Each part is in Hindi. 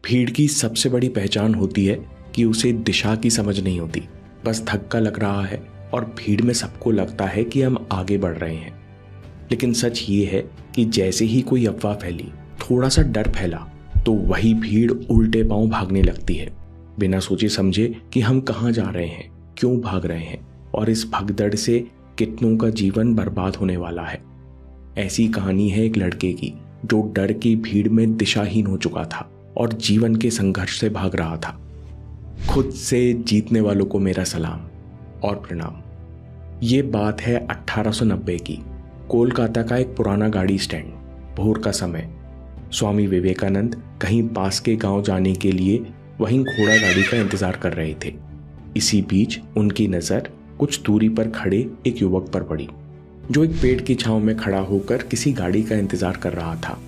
भीड़ की सबसे बड़ी पहचान होती है कि उसे दिशा की समझ नहीं होती। बस धक्का लग रहा है और भीड़ में सबको लगता है कि हम आगे बढ़ रहे हैं। लेकिन सच ये है कि जैसे ही कोई अफवाह फैली, थोड़ा सा डर फैला, तो वही भीड़ उल्टे पांव भागने लगती है, बिना सोचे समझे कि हम कहाँ जा रहे हैं, क्यों भाग रहे हैं और इस भगदड़ से कितनों का जीवन बर्बाद होने वाला है। ऐसी कहानी है एक लड़के की जो डर की भीड़ में दिशाहीन हो चुका था और जीवन के संघर्ष से भाग रहा था। खुद से जीतने वालों को मेरा सलाम और प्रणाम। ये बात है 1890 की। कोलकाता का एक पुराना गाड़ी स्टैंड। भोर का समय। स्वामी विवेकानंद कहीं पास के गांव जाने के लिए वहीं घोड़ा गाड़ी का इंतजार कर रहे थे। इसी बीच उनकी नजर कुछ दूरी पर खड़े एक युवक पर पड़ी, जो एक पेड़ की छांव में खड़ा होकर किसी गाड़ी का इंतजार कर रहा था।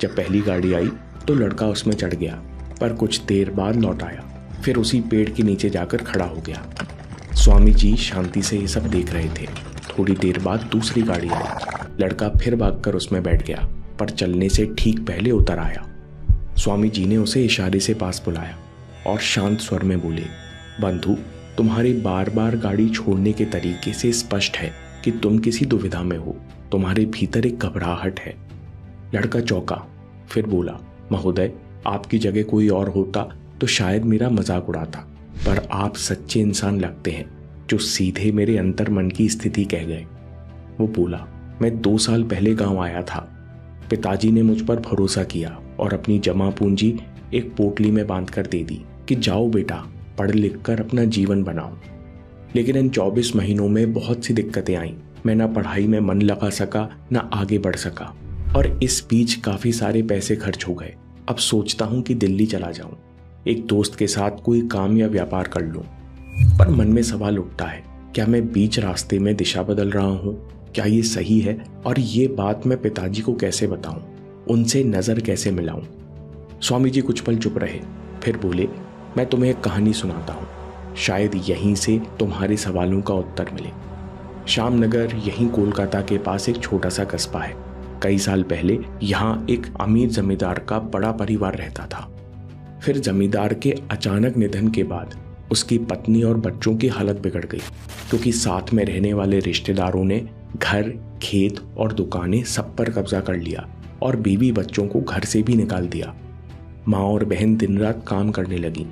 जब पहली गाड़ी आई तो लड़का उसमें चढ़ गया, पर कुछ देर बाद लौट आया, फिर उसी पेड़ के नीचे जाकर खड़ा हो गया। स्वामी जी शांति से ये सब देख रहे थे। थोड़ी देर बाद दूसरी गाड़ी आई। लड़का फिर भागकर उसमें बैठ गया, पर चलने से ठीक पहले उतर आया। स्वामी जी ने उसे इशारे से पास बुलाया और शांत स्वर में बोले, बंधु, तुम्हारे बार बार गाड़ी छोड़ने के तरीके से स्पष्ट है कि तुम किसी दुविधा में हो। तुम्हारे भीतर एक घबराहट है। लड़का चौंका, फिर बोला, महोदय, आपकी जगह कोई और होता तो शायद मेरा मजाक उड़ाता, पर आप सच्चे इंसान लगते हैं जो सीधे मेरे अंतर मन की स्थिति कह गए। वो बोला, मैं 2 साल पहले गांव आया था। पिताजी ने मुझ पर भरोसा किया और अपनी जमा पूंजी एक पोटली में बांधकर दे दी कि जाओ बेटा, पढ़ लिख कर अपना जीवन बनाओ। लेकिन इन 24 महीनों में बहुत सी दिक्कतें आईं। मैं ना पढ़ाई में मन लगा सका, ना आगे बढ़ सका, और इस बीच काफी सारे पैसे खर्च हो गए। अब सोचता हूं कि दिल्ली चला जाऊं, एक दोस्त के साथ कोई काम या व्यापार कर लूं। पर मन में सवाल उठता है, क्या मैं बीच रास्ते में दिशा बदल रहा हूं? क्या ये सही है? और ये बात मैं पिताजी को कैसे बताऊं? उनसे नजर कैसे मिलाऊं? स्वामी जी कुछ पल चुप रहे, फिर बोले, मैं तुम्हें एक कहानी सुनाता हूं, शायद यहीं से तुम्हारे सवालों का उत्तर मिले। श्यामनगर यहीं कोलकाता के पास एक छोटा सा कस्बा है। कई साल पहले यहाँ एक अमीर जमींदार का बड़ा परिवार रहता था। फिर जमींदार के अचानक निधन के बाद उसकी पत्नी और बच्चों की हालत बिगड़ गई, क्योंकि साथ में रहने वाले रिश्तेदारों ने घर, खेत और दुकानें सब पर कब्जा कर लिया और बीवी बच्चों को घर से भी निकाल दिया। माँ और बहन दिन रात काम करने लगी,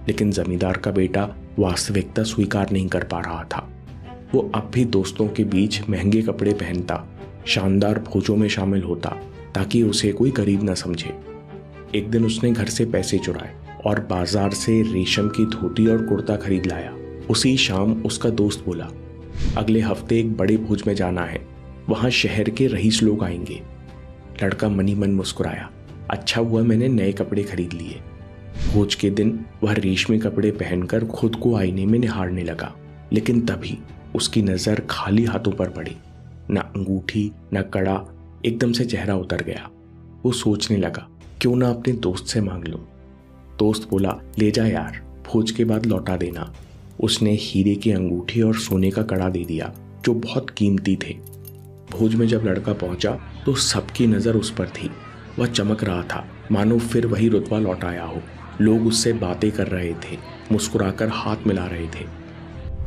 लेकिन जमींदार का बेटा वास्तविकता स्वीकार नहीं कर पा रहा था। वो अब भी दोस्तों के बीच महंगे कपड़े पहनता, शानदार भोजों में शामिल होता, ताकि उसे कोई गरीब न समझे। एक दिन उसने घर से पैसे चुराए और बाजार से रेशम की धोती और कुर्ता खरीद लाया। उसी शाम उसका दोस्त बोला, अगले हफ्ते एक बड़े भोज में जाना है, वहां शहर के रईस लोग आएंगे। लड़का मनी मन मुस्कुराया, अच्छा हुआ मैंने नए कपड़े खरीद लिए। भोज के दिन वह रेशमी कपड़े पहनकर खुद को आईने में निहारने लगा, लेकिन तभी उसकी नजर खाली हाथों पर पड़ी। न अंगूठी न कड़ा, एकदम से चेहरा उतर गया। वो सोचने लगा, क्यों ना अपने दोस्त से मांग लूं। दोस्त बोला, ले जा यार, भोज के बाद लौटा देना। उसने हीरे की अंगूठी और सोने का कड़ा दे दिया, जो बहुत कीमती थे। भोज में जब लड़का पहुंचा तो सबकी नजर उस पर थी। वह चमक रहा था, मानो फिर वही रुतबा लौट आया हो। लोग उससे बातें कर रहे थे, मुस्कुराकर हाथ मिला रहे थे।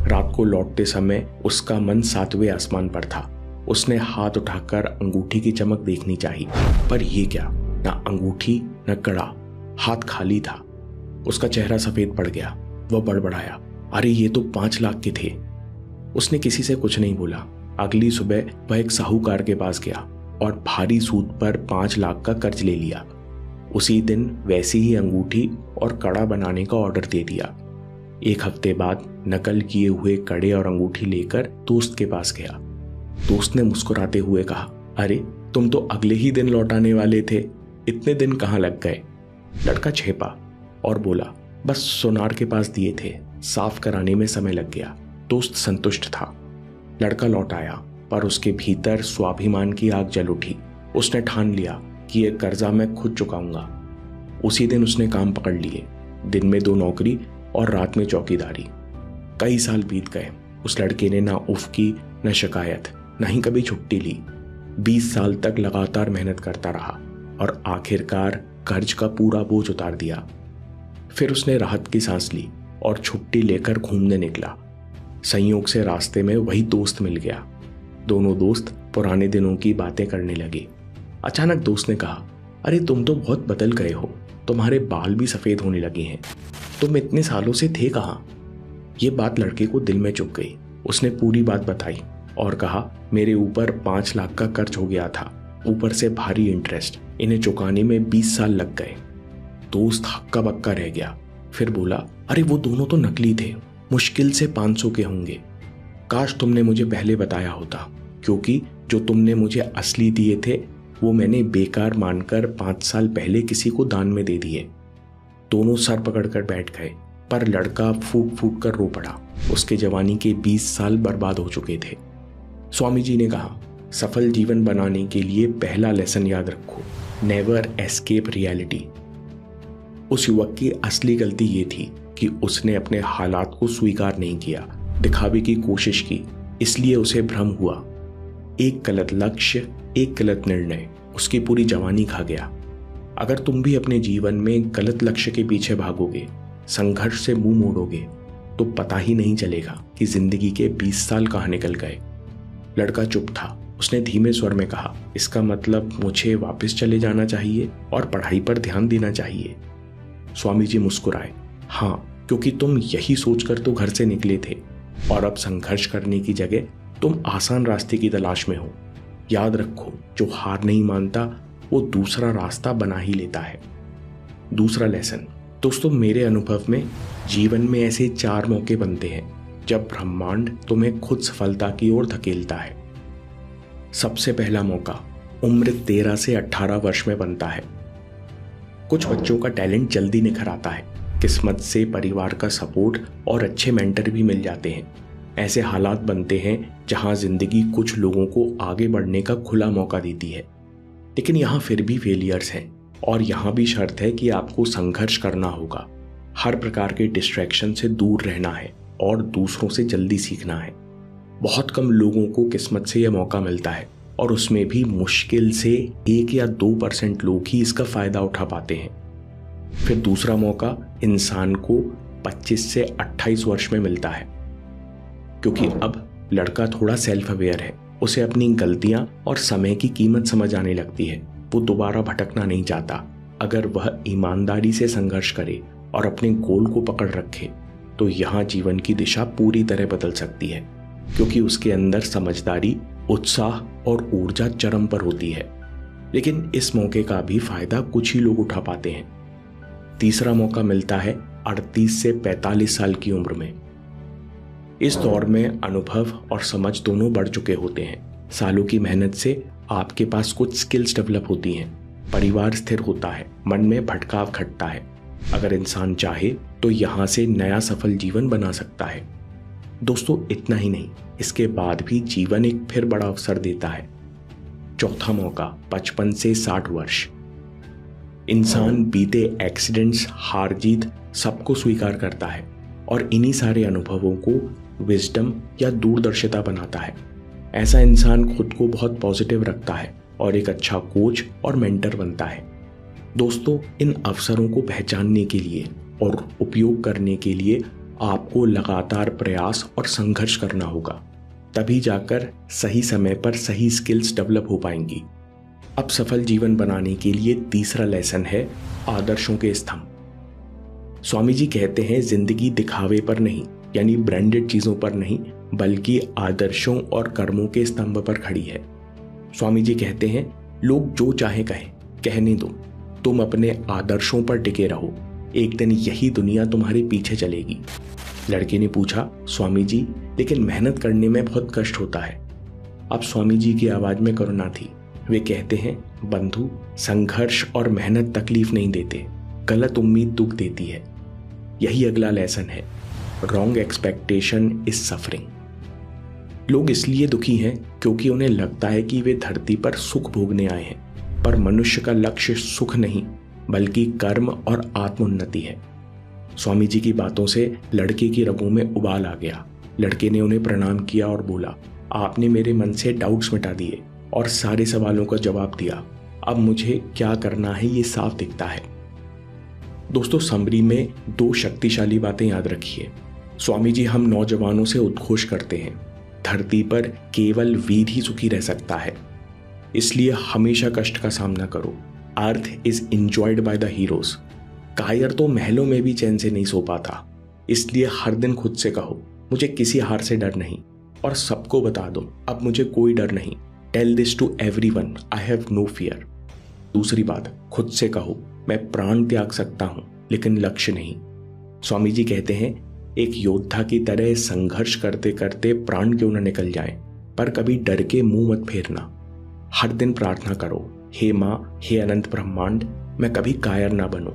रात को लौटते समय उसका मन 7वें आसमान पर था। उसने हाथ उठाकर अंगूठी की चमक देखनी चाहिए, पर यह क्या, ना अंगूठी न कड़ा, हाथ खाली था। उसका चेहरा सफेद पड़ गया। वह बड़बड़ाया, अरे ये तो 5 लाख के थे। उसने किसी से कुछ नहीं बोला। अगली सुबह वह एक साहूकार के पास गया और भारी सूद पर 5 लाख का कर्ज ले लिया। उसी दिन वैसी ही अंगूठी और कड़ा बनाने का ऑर्डर दे दिया। 1 हफ्ते बाद नकल किए हुए कड़े और अंगूठी लेकर दोस्त के पास गया। दोस्त ने मुस्कुराते हुए कहा, अरे तुम तो अगले ही दिन लौटाने वाले थे, इतने दिन कहाँ लग गए? लड़का छेपा और बोला, बस सोनार के पास दिए थे, साफ कराने में समय लग गया। दोस्त संतुष्ट था। लड़का लौट आया, पर उसके भीतर स्वाभिमान की आग जल उठी। उसने ठान लिया कि यह कर्जा मैं खुद चुकाऊंगा। उसी दिन उसने काम पकड़ लिए, दिन में 2 नौकरी और रात में चौकीदारी। कई साल बीत गए। उस लड़के ने ना उफ की, न शिकायत, न ही कभी छुट्टी ली। 20 साल तक लगातार मेहनत करता रहा और आखिरकार कर्ज का पूरा बोझ उतार दिया। फिर उसने राहत की सांस ली और छुट्टी लेकर घूमने निकला। संयोग से रास्ते में वही दोस्त मिल गया। दोनों दोस्त पुराने दिनों की बातें करने लगे। अचानक दोस्त ने कहा, अरे तुम तो बहुत बदल गए हो, तुम्हारे बाल भी सफ़ेद होने लगे हैं, तुम इतने सालों से थे कहाँ? ये बात लड़के को दिल में चुभ गई। उसने पूरी बात बताई और कहा, मेरे ऊपर 5 लाख का कर्ज हो गया था, ऊपर से भारी इंटरेस्ट, इन्हें चुकाने में 20 साल लग गए। दोस्त हक्का बक्का रह गया। फिर बोला, अरे वो दोनों तो नकली थे, मुश्किल से 500 के होंगे। काश तुमने मुझे पहले बताया होता, क्योंकि जो तुमने मुझे असली दिए थे वो मैंने बेकार मानकर 5 साल पहले किसी को दान में दे दिए। दोनों सर पकड़कर बैठ गए, पर लड़का फूट फूट कर रो पड़ा। उसके जवानी के 20 साल बर्बाद हो चुके थे। स्वामी जी ने कहा, सफल जीवन बनाने के लिए पहला लेसन याद रखो, नेवर एस्केप रियलिटी। उस युवक की असली गलती ये थी कि उसने अपने हालात को स्वीकार नहीं किया, दिखावे की कोशिश की, इसलिए उसे भ्रम हुआ। एक गलत लक्ष्य, एक गलत निर्णय उसकी पूरी जवानी खा गया। अगर तुम भी अपने जीवन में गलत लक्ष्य के पीछे भागोगे, संघर्ष से मुंह मोड़ोगे, तो पता ही नहीं चलेगा कि जिंदगी के 20 साल कहाँ निकल गए। लड़का चुप था। उसने धीमे स्वर में कहा, इसका मतलब मुझे वापस चले जाना चाहिए और पढ़ाई पर ध्यान देना चाहिए। स्वामी जी मुस्कुराए, हाँ, क्योंकि तुम यही सोचकर तो घर से निकले थे और अब संघर्ष करने की जगह तुम आसान रास्ते की तलाश में हो। याद रखो, जो हार नहीं मानता वो दूसरा रास्ता बना ही लेता है। दूसरा लेसन, दोस्तों, मेरे अनुभव में जीवन में ऐसे 4 मौके बनते हैं जब ब्रह्मांड तुम्हें खुद सफलता की ओर धकेलता है। सबसे पहला मौका उम्र 13 से 18 वर्ष में बनता है। कुछ बच्चों का टैलेंट जल्दी निखर आता है, किस्मत से परिवार का सपोर्ट और अच्छे मेंटर भी मिल जाते हैं। ऐसे हालात बनते हैं जहां जिंदगी कुछ लोगों को आगे बढ़ने का खुला मौका देती है, लेकिन यहां फिर भी फेलियर्स हैं और यहां भी शर्त है कि आपको संघर्ष करना होगा। हर प्रकार के डिस्ट्रैक्शन से दूर रहना है और दूसरों से जल्दी सीखना है। बहुत कम लोगों को किस्मत से यह मौका मिलता है और उसमें भी मुश्किल से 1 या 2% लोग ही इसका फायदा उठा पाते हैं। फिर दूसरा मौका इंसान को 25 से 28 वर्ष में मिलता है, क्योंकि अब लड़का थोड़ा सेल्फ अवेयर है। उसे अपनी गलतियां और समय की कीमत समझ आने लगती है। वो दोबारा भटकना नहीं चाहता। अगर वह ईमानदारी से संघर्ष करे और अपने गोल को पकड़ रखे तो यहाँ जीवन की दिशा पूरी तरह बदल सकती है, क्योंकि उसके अंदर समझदारी, उत्साह और ऊर्जा चरम पर होती है। लेकिन इस मौके का भी फायदा कुछ ही लोग उठा पाते हैं। तीसरा मौका मिलता है 38 से 45 साल की उम्र में। इस दौर में अनुभव और समझ दोनों बढ़ चुके होते हैं। सालों की मेहनत से आपके पास कुछ स्किल्स डेवलप होती हैं, परिवार स्थिर होता है, मन में भटकाव घटता है। अगर इंसान चाहे तो यहाँ से नया सफल जीवन बना सकता है। दोस्तों, इतना ही नहीं, इसके बाद भी जीवन एक फिर बड़ा अवसर देता है। चौथा मौका 55 से 60 वर्ष। इंसान बीते एक्सीडेंट्स, हार जीत सबको स्वीकार करता है और इन्हीं सारे अनुभवों को विजडम या दूरदर्शिता बनाता है। ऐसा इंसान खुद को बहुत पॉजिटिव रखता है और एक अच्छा कोच और मेंटर बनता है। दोस्तों, इन अवसरों को पहचानने के लिए और उपयोग करने के लिए आपको लगातार प्रयास और संघर्ष करना होगा, तभी जाकर सही समय पर सही स्किल्स डेवलप हो पाएंगी। अब सफल जीवन बनाने के लिए तीसरा लेसन है आदर्शों के स्तंभ। स्वामी जी कहते हैं, जिंदगी दिखावे पर नहीं, यानी ब्रांडेड चीजों पर नहीं, बल्कि आदर्शों और कर्मों के स्तंभ पर खड़ी है। स्वामी जी कहते हैं, लोग जो चाहे कहें, कहने दो, तुम अपने आदर्शों पर टिके रहो, एक दिन यही दुनिया तुम्हारे पीछे चलेगी। लड़के ने पूछा, स्वामी जी, लेकिन मेहनत करने में बहुत कष्ट होता है। अब स्वामी जी की आवाज में करुणा थी। वे कहते हैं, बंधु, संघर्ष और मेहनत तकलीफ नहीं देते, गलत उम्मीद दुख देती है। यही अगला लेसन है, रॉन्ग एक्सपेक्टेशन इज सफरिंग। लोग इसलिए दुखी हैं क्योंकि उन्हें लगता है कि वे धरती पर सुख भोगने आए हैं, पर मनुष्य का लक्ष्य सुख नहीं बल्कि कर्म और आत्मोन्नति है। स्वामी जी की बातों से लड़के की रगों में उबाल आ गया। लड़के ने उन्हें प्रणाम किया और बोला, आपने मेरे मन से डाउट्स मिटा दिए और सारे सवालों का जवाब दिया। अब मुझे क्या करना है ये साफ दिखता है। दोस्तों, समरी में 2 शक्तिशाली बातें याद रखिए। स्वामी जी हम नौजवानों से उद्घोष करते हैं, धरती पर केवल वीर ही सुखी रह सकता है, इसलिए हमेशा कष्ट का सामना करो। Earth is enjoyed by the heroes. कायर तो महलों में भी चैन से नहीं सो पाता, इसलिए हर दिन खुद से कहो मुझे किसी हार से डर नहीं, और सबको बता दो अब मुझे कोई डर नहीं। Tell this to everyone, I have no fear. दूसरी बात, खुद से कहो मैं प्राण त्याग सकता हूं लेकिन लक्ष्य नहीं। स्वामी जी कहते हैं एक योद्धा की तरह संघर्ष करते करते प्राण क्यों न निकल जाएं, पर कभी डर के मुंह मत फेरना। हर दिन प्रार्थना करो, हे माँ, हे अनंत ब्रह्मांड, मैं कभी कायर ना बनूं।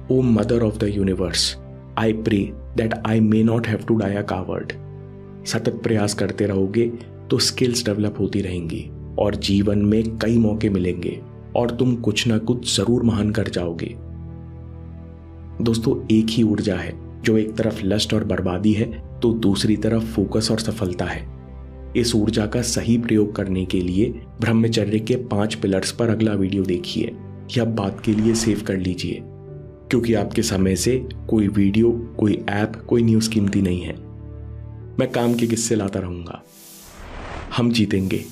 O mother of the universe, I pray that I may not have to die a coward. सतत प्रयास करते रहोगे तो स्किल्स डेवलप होती रहेंगी और जीवन में कई मौके मिलेंगे और तुम कुछ ना कुछ जरूर महान कर जाओगे। दोस्तों, एक ही ऊर्जा है, जो एक तरफ लस्ट और बर्बादी है तो दूसरी तरफ फोकस और सफलता है। इस ऊर्जा का सही प्रयोग करने के लिए ब्रह्मचर्य के 5 पिलर्स पर अगला वीडियो देखिए या बात के लिए सेव कर लीजिए, क्योंकि आपके समय से कोई वीडियो, कोई ऐप, कोई न्यूज कीमती नहीं है। मैं काम के किस्से लाता रहूंगा। हम जीतेंगे।